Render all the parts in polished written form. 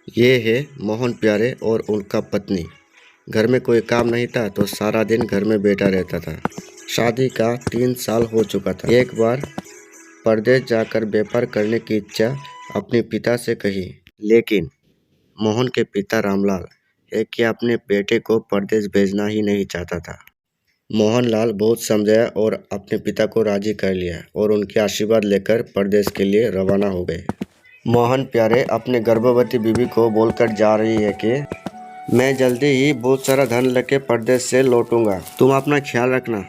ये है मोहन प्यारे और उनका पत्नी। घर में कोई काम नहीं था तो सारा दिन घर में बैठा रहता था। शादी का 3 साल हो चुका था। एक बार परदेश जाकर व्यापार करने की इच्छा अपने पिता से कही, लेकिन मोहन के पिता रामलाल है कि अपने बेटे को परदेश भेजना ही नहीं चाहता था। मोहनलाल बहुत समझाया और अपने पिता को राजी कर लिया और उनके आशीर्वाद लेकर परदेश के लिए रवाना हो गए। मोहन प्यारे अपने गर्भवती बीवी को बोलकर जा रही है कि मैं जल्दी ही बहुत सारा धन लेके परदेश से लौटूंगा, तुम अपना ख्याल रखना।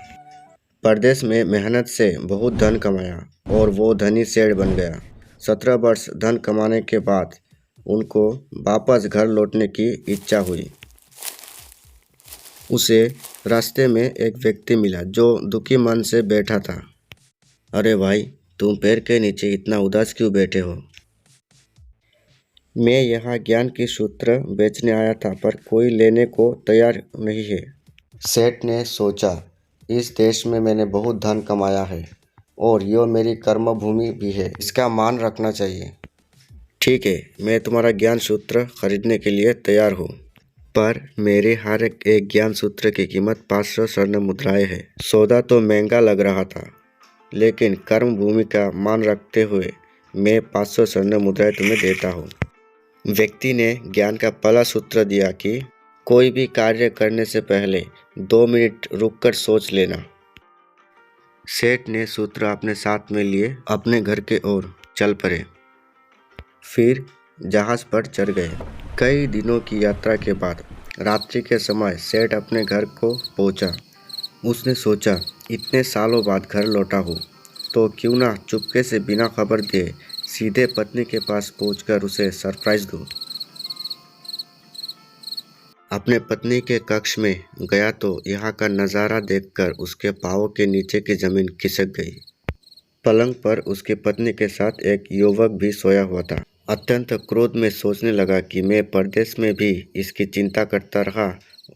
परदेश में मेहनत से बहुत धन कमाया और वो धनी सेठ बन गया। 17 वर्ष धन कमाने के बाद उनको वापस घर लौटने की इच्छा हुई। उसे रास्ते में एक व्यक्ति मिला जो दुखी मन से बैठा था। अरे भाई, तुम पैर के नीचे इतना उदास क्यों बैठे हो? मैं यहाँ ज्ञान की सूत्र बेचने आया था, पर कोई लेने को तैयार नहीं है। सेठ ने सोचा, इस देश में मैंने बहुत धन कमाया है और यह मेरी कर्म भूमि भी है, इसका मान रखना चाहिए। ठीक है, मैं तुम्हारा ज्ञान सूत्र खरीदने के लिए तैयार हूँ, पर मेरे हर एक ज्ञान सूत्र की कीमत 500 स्वर्ण मुद्राएं है। सौदा तो महंगा लग रहा था, लेकिन कर्म भूमि का मान रखते हुए मैं 500 स्वर्ण मुद्राएं तुम्हें देता हूँ। व्यक्ति ने ज्ञान का पहला सूत्र दिया कि कोई भी कार्य करने से पहले 2 मिनट रुककर सोच लेना। सेठ ने सूत्र अपने साथ में लिए अपने घर के ओर चल पड़े। फिर जहाज पर चढ़ गए। कई दिनों की यात्रा के बाद रात्रि के समय सेठ अपने घर को पहुंचा। उसने सोचा, इतने सालों बाद घर लौटा हूँ तो क्यों ना चुपके से बिना खबर दिए सीधे पत्नी के पास पहुंचकर उसे सरप्राइज दूं। अपने पत्नी के कक्ष में गया तो यहाँ का नज़ारा देखकर उसके पाँवों के नीचे की जमीन खिसक गई। पलंग पर उसकी पत्नी के साथ एक युवक भी सोया हुआ था। अत्यंत क्रोध में सोचने लगा कि मैं परदेश में भी इसकी चिंता करता रहा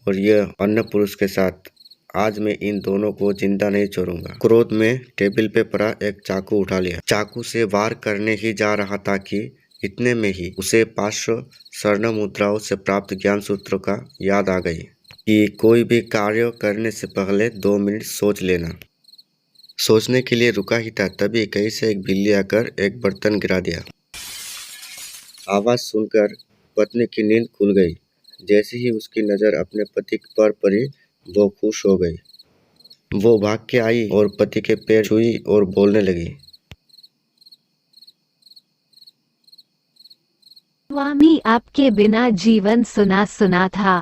और यह अन्य पुरुष के साथ, आज मैं इन दोनों को जिंदा नहीं छोड़ूंगा। क्रोध में टेबल पे पड़ा एक चाकू उठा लिया। चाकू से वार करने ही जा रहा था कि इतने में ही उसे 500 स्वर्ण मुद्राओं से प्राप्त ज्ञान सूत्रों का याद आ गई कि कोई भी कार्य करने से पहले 2 मिनट सोच लेना। सोचने के लिए रुका ही था, तभी कहीं से एक बिल्ली आकर एक बर्तन गिरा दिया। आवाज सुनकर पत्नी की नींद खुल गई। जैसे ही उसकी नजर अपने पति पर पड़ी, वो खुश हो गई। वो भाग के आई और पति के पैर छुई और बोलने लगी, स्वामी, आपके बिना जीवन सुना सुना था।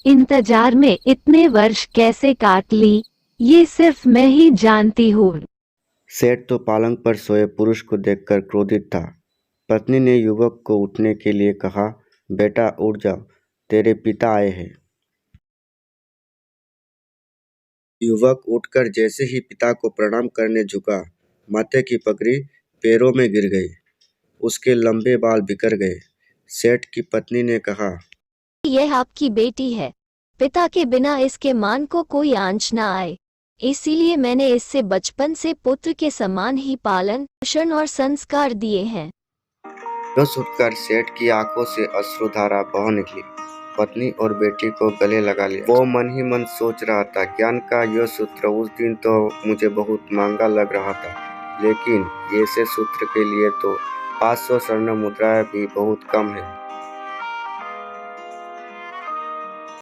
इंतजार में इतने वर्ष कैसे काट ली, ये सिर्फ मैं ही जानती हूँ। सेठ तो पलंग पर सोए पुरुष को देखकर क्रोधित था। पत्नी ने युवक को उठने के लिए कहा, बेटा उठ जा, तेरे पिता आए हैं। युवक उठकर जैसे ही पिता को प्रणाम करने झुका, माथे की पगड़ी पैरों में गिर गई। उसके लंबे बाल बिखर गए। सेठ की पत्नी ने कहा, यह आपकी बेटी है। पिता के बिना इसके मान को कोई आंच न आए, इसीलिए मैंने इससे बचपन से पुत्र के समान ही पालन पोषण और संस्कार दिए हैं। यह सुनकर सेठ की आंखों से अश्रुधारा बह निकली। पत्नी और बेटी को गले लगा लिया। वो मन ही मन सोच रहा था, ज्ञान का यह सूत्र उस दिन तो मुझे बहुत महंगा लग रहा था, लेकिन ऐसे सूत्र के लिए तो 500 स्वर्ण मुद्राएं भी बहुत कम है।